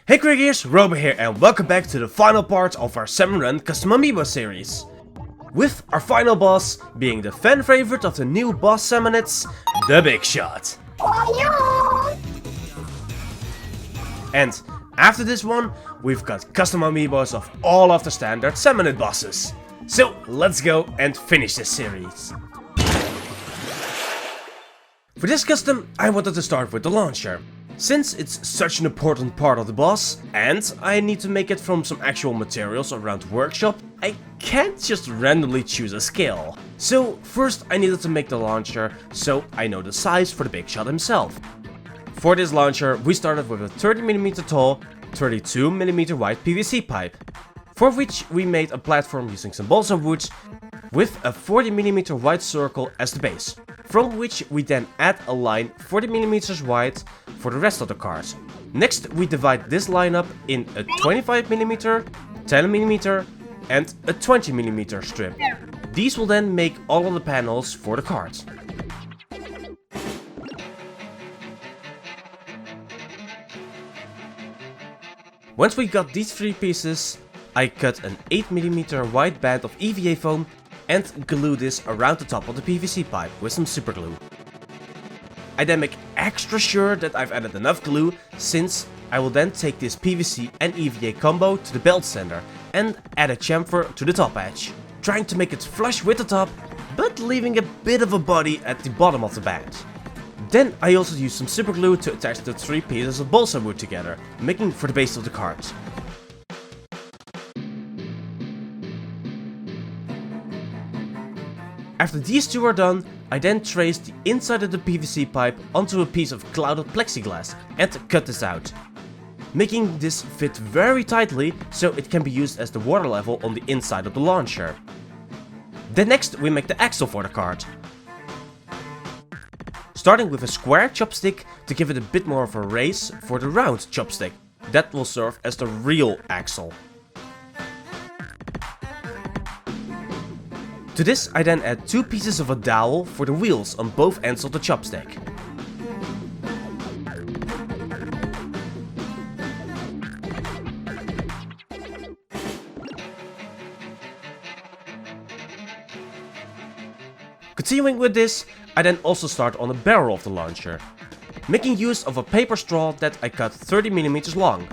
Hey Creagears, Robo here and welcome back to the final part of our Salmon Run Custom Amiibo series. With our final boss being the fan favorite of the new boss summons, the Big Shot. And after this one, we've got custom amiibos of all of the standard Salmonid bosses. So let's go and finish this series. For this custom, I wanted to start with the launcher. Since it's such an important part of the boss, and I need to make it from some actual materials around the workshop, I can't just randomly choose a scale. So first I needed to make the launcher so I know the size for the Big Shot himself. For this launcher we started with a 30mm tall, 32mm wide PVC pipe, for which we made a platform using some balsa wood with a 40mm wide circle as the base, from which we then add a line 40mm wide for the rest of the card. Next we divide this line up in a 25mm, 10mm and a 20mm strip. These will then make all of the panels for the card. Once we got these three pieces, I cut an 8mm wide band of EVA foam and glue this around the top of the PVC pipe with some super glue. I then make extra sure that I've added enough glue, since I will then take this PVC and EVA combo to the belt sander and add a chamfer to the top edge, trying to make it flush with the top, but leaving a bit of a body at the bottom of the band. Then I also use some super glue to attach the three pieces of balsa wood together, making for the base of the card. After these two are done, I then trace the inside of the PVC pipe onto a piece of clouded plexiglass and cut this out, making this fit very tightly so it can be used as the water level on the inside of the launcher. Then next we make the axle for the card, starting with a square chopstick to give it a bit more of a raise for the round chopstick that will serve as the real axle. To this I then add two pieces of a dowel for the wheels on both ends of the chopstick. Continuing with this, I then also start on the barrel of the launcher, making use of a paper straw that I cut 30mm long.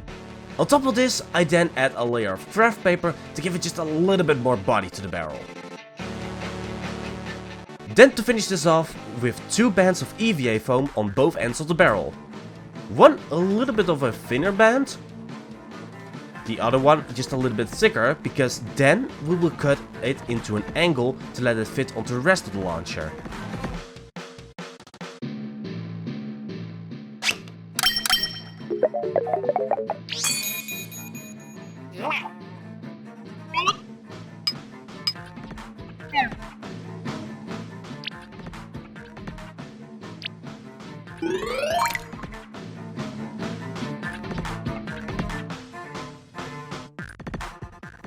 On top of this I then add a layer of craft paper to give it just a little bit more body to the barrel. Then to finish this off with two bands of EVA foam on both ends of the barrel. One a little bit of a thinner band, the other one just a little bit thicker, because then we will cut it into an angle to let it fit onto the rest of the launcher.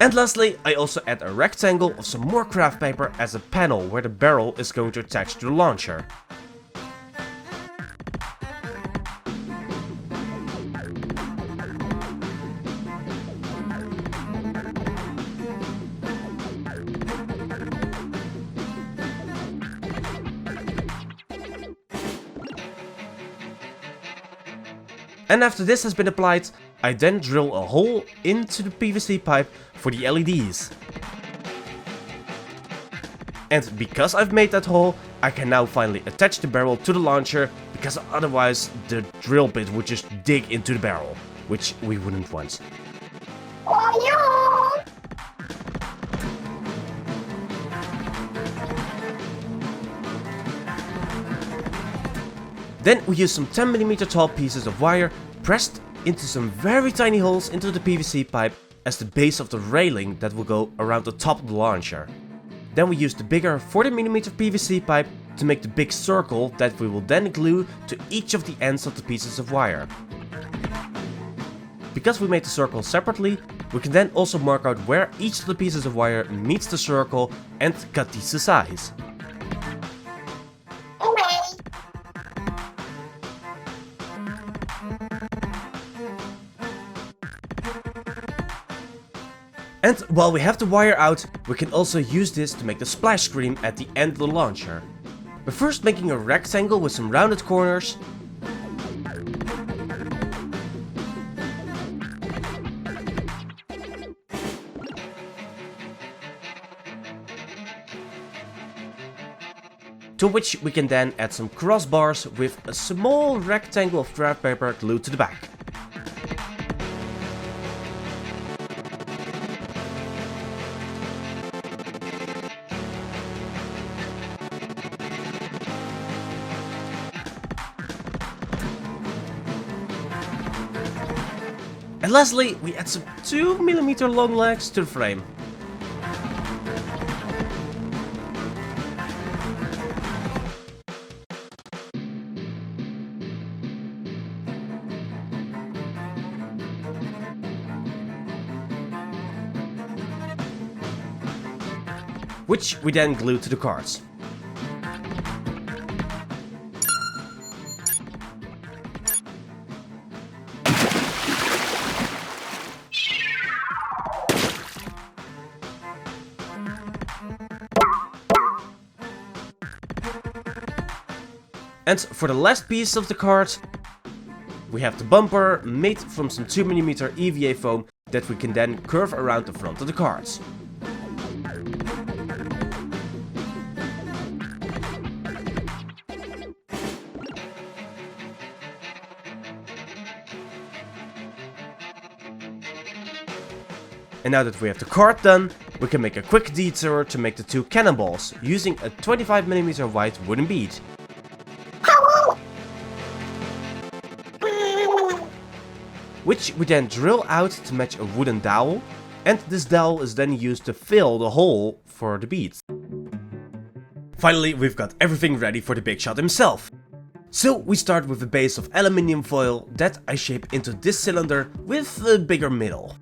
And lastly, I also add a rectangle of some more craft paper as a panel where the barrel is going to attach to the launcher. And after this has been applied, I then drill a hole into the PVC pipe for the LEDs. And because I've made that hole, I can now finally attach the barrel to the launcher, because otherwise the drill bit would just dig into the barrel, which we wouldn't want. Then we use some 10mm tall pieces of wire pressed into some very tiny holes into the PVC pipe as the base of the railing that will go around the top of the launcher. Then we use the bigger 40mm PVC pipe to make the big circle that we will then glue to each of the ends of the pieces of wire. Because we made the circle separately, we can then also mark out where each of the pieces of wire meets the circle and cut these to size. And while we have the wire out, we can also use this to make the splash screen at the end of the launcher. But first making a rectangle with some rounded corners. To which we can then add some crossbars with a small rectangle of craft paper glued to the back. And lastly, we add some 2mm long legs to the frame. Which we then glue to the cards. And for the last piece of the card, we have the bumper made from some 2mm EVA foam that we can then curve around the front of the cards. And now that we have the card done, we can make a quick detour to make the 2 cannonballs using a 25mm wide wooden bead. Which we then drill out to match a wooden dowel, and this dowel is then used to fill the hole for the bead. Finally, we've got everything ready for the big shot himself. So we start with a base of aluminium foil that I shape into this cylinder with a bigger middle.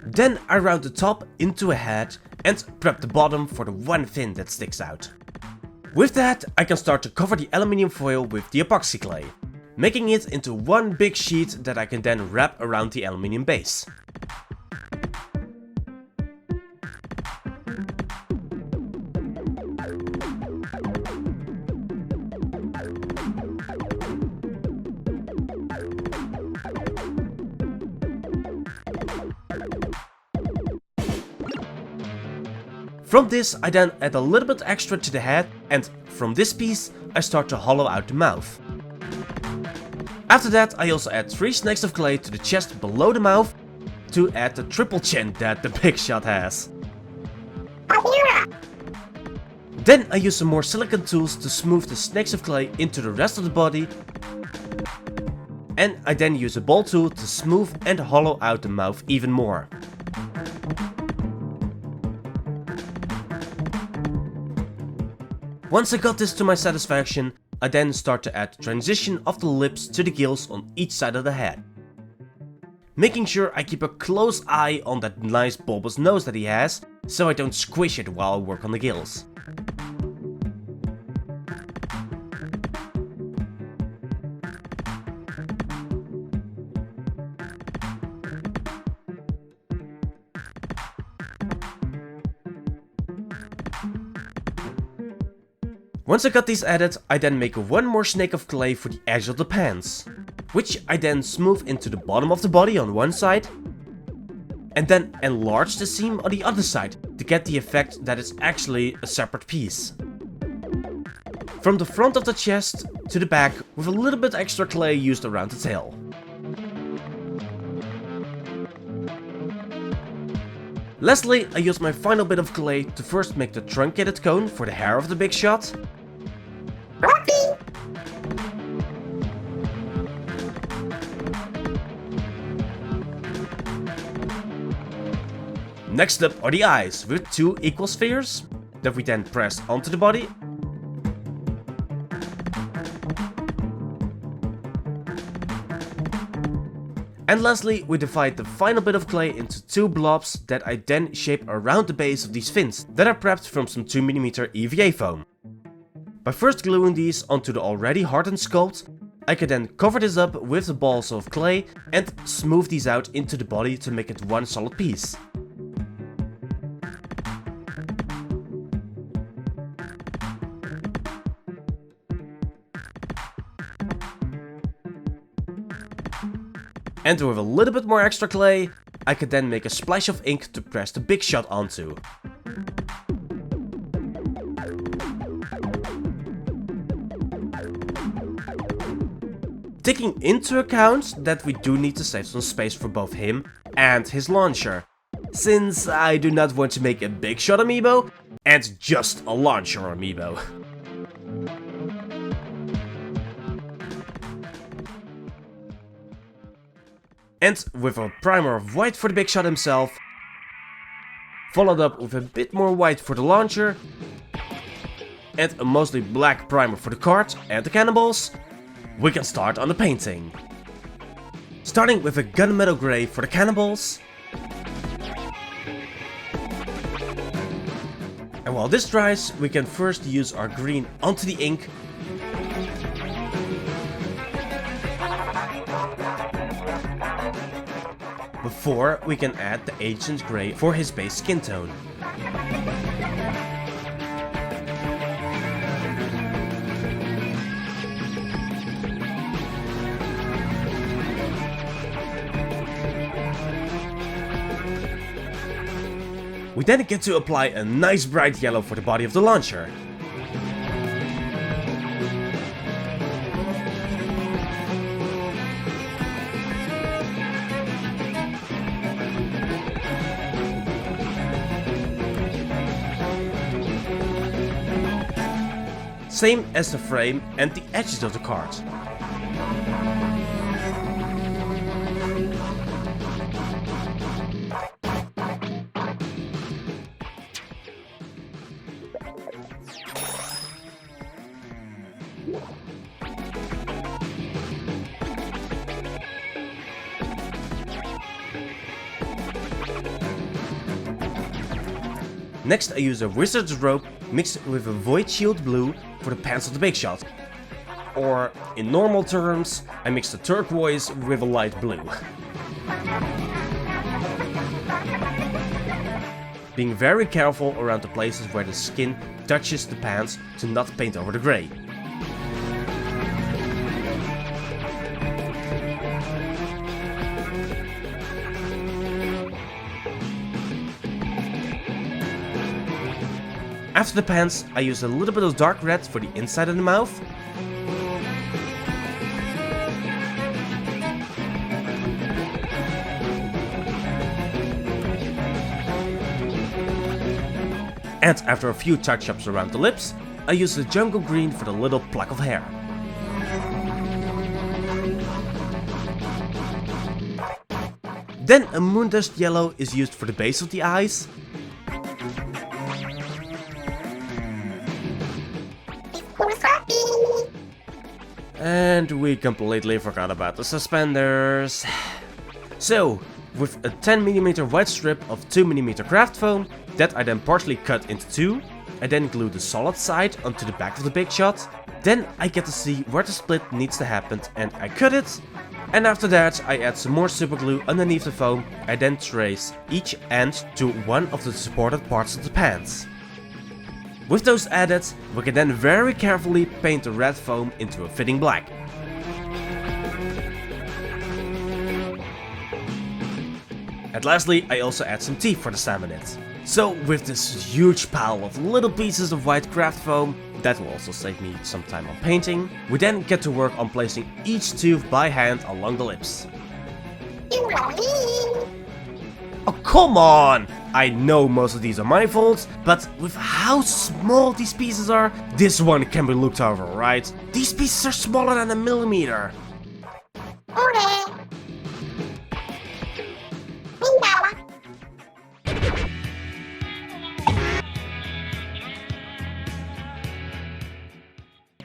Then I round the top into a head and prep the bottom for the one fin that sticks out. With that, I can start to cover the aluminium foil with the epoxy clay, making it into one big sheet that I can then wrap around the aluminium base. From this I then add a little bit extra to the head, and from this piece I start to hollow out the mouth. After that I also add 3 snakes of clay to the chest below the mouth to add the triple chin that the big shot has. Then I use some more silicone tools to smooth the snakes of clay into the rest of the body, and I then use a ball tool to smooth and hollow out the mouth even more. Once I got this to my satisfaction, I then start to add the transition of the lips to the gills on each side of the head. Making sure I keep a close eye on that nice bulbous nose that he has, so I don't squish it while I work on the gills. Once I got these added, I then make one more snake of clay for the edge of the pants, which I then smooth into the bottom of the body on one side, and then enlarge the seam on the other side to get the effect that it's actually a separate piece. From the front of the chest to the back with a little bit extra clay used around the tail. Lastly, I use my final bit of clay to first make the truncated cone for the hair of the big shot. Next up are the eyes with 2 equal spheres that we then press onto the body. And lastly, we divide the final bit of clay into 2 blobs that I then shape around the base of these fins that are prepped from some 2mm EVA foam. By first gluing these onto the already hardened sculpt, I can then cover this up with the balls of clay and smooth these out into the body to make it one solid piece. And with a little bit more extra clay, I could then make a splash of ink to press the big shot onto. Taking into account that we do need to save some space for both him and his launcher, since I do not want to make a big shot amiibo and just a launcher amiibo. And with a primer of white for the big shot himself, followed up with a bit more white for the launcher, and a mostly black primer for the card and the cannonballs, we can start on the painting. Starting with a gunmetal grey for the cannonballs. And while this dries, we can first use our green onto the ink. Before we can add the Agent Grey for his base skin tone. We then get to apply a nice bright yellow for the body of the launcher. Same as the frame and the edges of the card. Next I use a wizard's rope mixed with a void shield blue for the pants of the big shot. Or, in normal terms, I mix the turquoise with a light blue. Being very careful around the places where the skin touches the pants to not paint over the grey. After the pants, I use a little bit of dark red for the inside of the mouth. And after a few touch-ups around the lips, I use the jungle green for the little pluck of hair. Then a moondust yellow is used for the base of the eyes. And we completely forgot about the suspenders. So, with a 10mm white strip of 2mm craft foam, that I then partially cut into two, I then glue the solid side onto the back of the big shot. Then I get to see where the split needs to happen and I cut it. And after that I add some more super glue underneath the foam. I then trace each end to one of the supported parts of the pants. With those added, we can then very carefully paint the red foam into a fitting black. And lastly, I also add some teeth for the salmonid. So with this huge pile of little pieces of white craft foam, that will also save me some time on painting, we then get to work on placing each tooth by hand along the lips. Oh, come on! I know most of these are my fault, but with how small these pieces are, this one can be looked over, right? These pieces are smaller than a millimeter.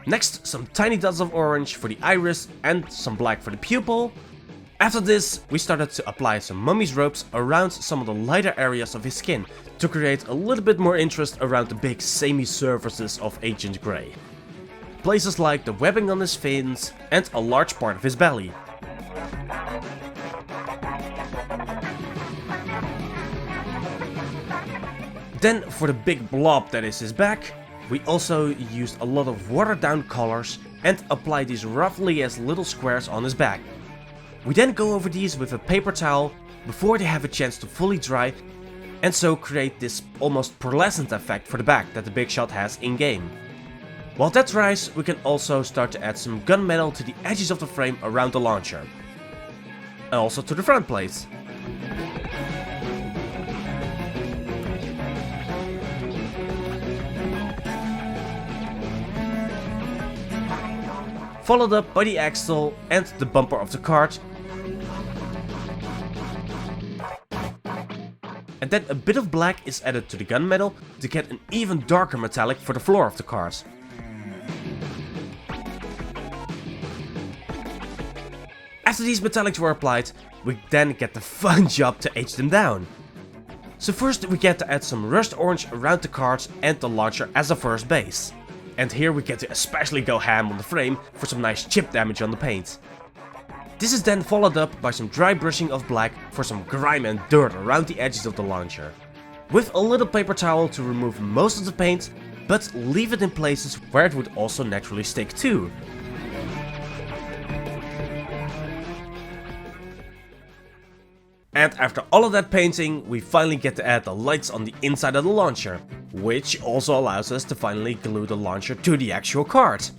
Next, some tiny dots of orange for the iris and some black for the pupil. After this, we started to apply some mummy's ropes around some of the lighter areas of his skin to create a little bit more interest around the big samey surfaces of Agent Grey. Places like the webbing on his fins and a large part of his belly. Then for the big blob that is his back, we also used a lot of watered down colors and applied these roughly as little squares on his back. We then go over these with a paper towel before they have a chance to fully dry, and so create this almost pearlescent effect for the back that the big shot has in game. While that dries, we can also start to add some gunmetal to the edges of the frame around the launcher. And also to the front plate. Followed up by the axle and the bumper of the cart. And then a bit of black is added to the gunmetal to get an even darker metallic for the floor of the cart. After these metallics were applied, we then get the fun job to age them down. So first we get to add some rust orange around the cart and the launcher as a first base. And here we get to especially go ham on the frame for some nice chip damage on the paint. This is then followed up by some dry brushing of black for some grime and dirt around the edges of the launcher. With a little paper towel to remove most of the paint, but leave it in places where it would also naturally stick too. And after all of that painting, we finally get to add the lights on the inside of the launcher, which also allows us to finally glue the launcher to the actual cart.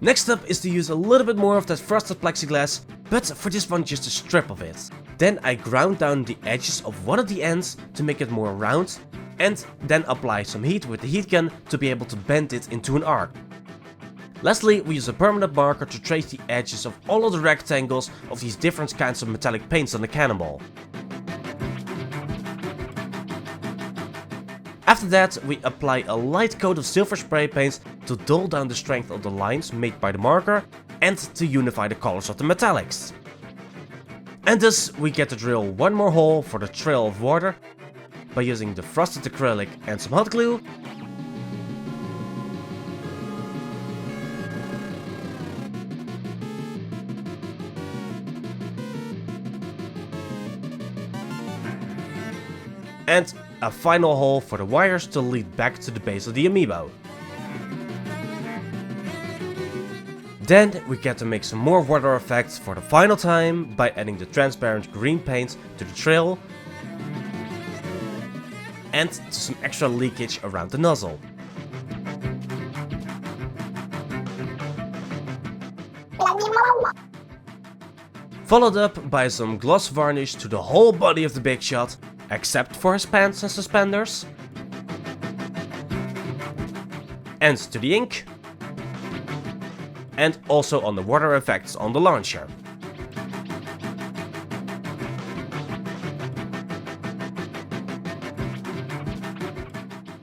Next up is to use a little bit more of that frosted plexiglass, but for this one just a strip of it. Then I ground down the edges of one of the ends to make it more round, and then apply some heat with the heat gun to be able to bend it into an arc. Lastly, we use a permanent marker to trace the edges of all of the rectangles of these different kinds of metallic paints on the Cannonball. After that, we apply a light coat of silver spray paint to dull down the strength of the lines made by the marker and to unify the colors of the metallics. And thus we get to drill one more hole for the trail of water by using the frosted acrylic and some hot glue. And a final hole for the wires to lead back to the base of the Amiibo. Then we get to make some more water effects for the final time by adding the transparent green paint to the trail and to some extra leakage around the nozzle. Followed up by some gloss varnish to the whole body of the big shot, except for his pants and suspenders, and to the ink, and also on the water effects on the launcher.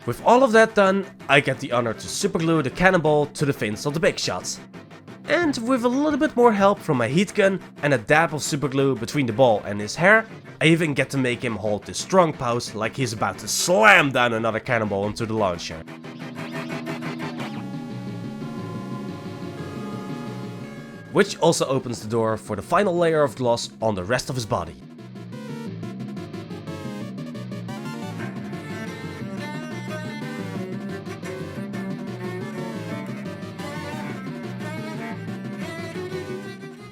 With all of that done, I get the honor to superglue the Cannonball to the fins of the big shot. And with a little bit more help from my heat gun and a dab of superglue between the ball and his hair, I even get to make him hold this strong pose like he's about to slam down another cannonball into the launcher. Which also opens the door for the final layer of gloss on the rest of his body.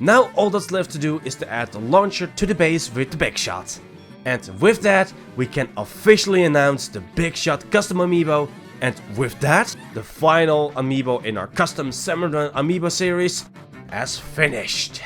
Now all that's left to do is to add the launcher to the base with the Big Shot. And with that, we can officially announce the Big Shot custom amiibo. And with that, the final amiibo in our custom Salmon Run amiibo series has finished.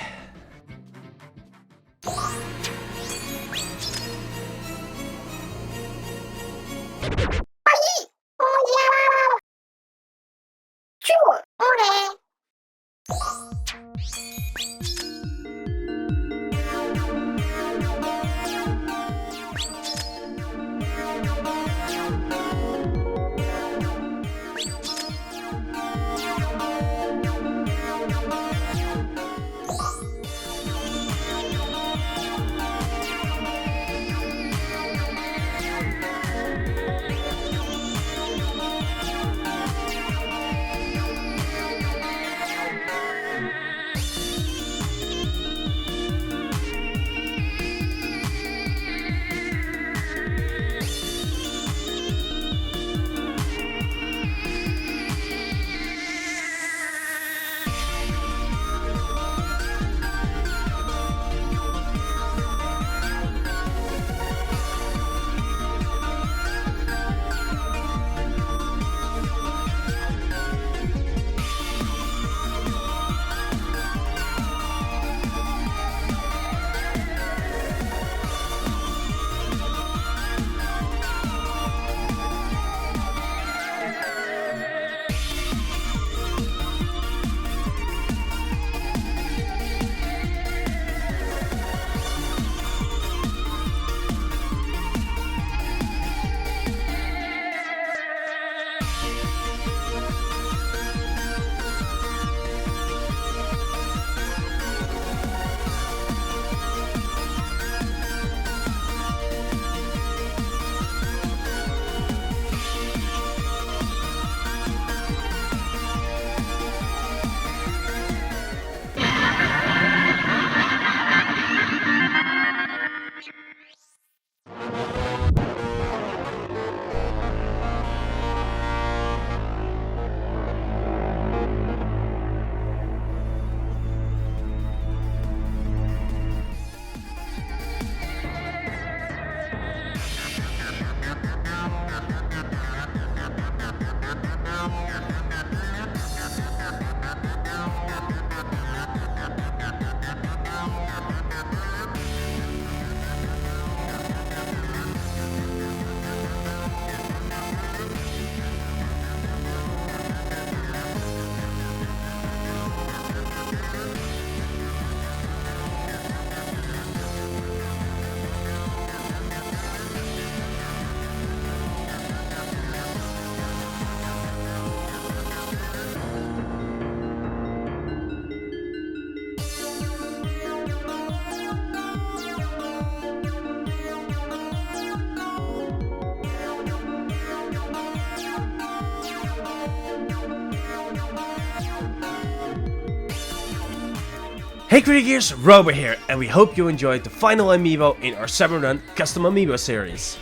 Hey Creagears, Robo here, and we hope you enjoyed the final amiibo in our Salmon Run custom amiibo series.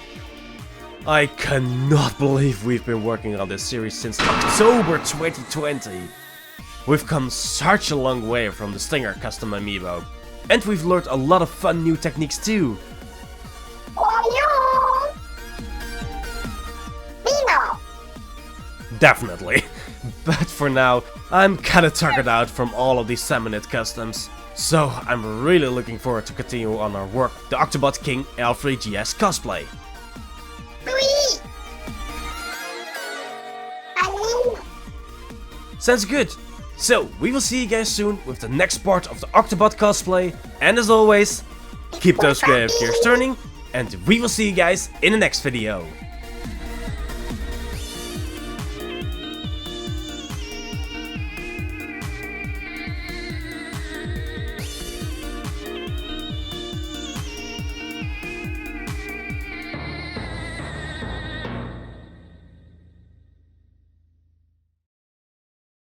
I cannot believe we've been working on this series since October 2020. We've come such a long way from the Stinger custom amiibo, and we've learned a lot of fun new techniques too. Definitely. But for now, I'm kinda tuckered out from all of these Salmonid customs. So I'm really looking forward to continue on our work, the Octobot King L3 GS cosplay. Sounds good. So we will see you guys soon with the next part of the Octobot cosplay. And as always, keep those gears turning, and we will see you guys in the next video.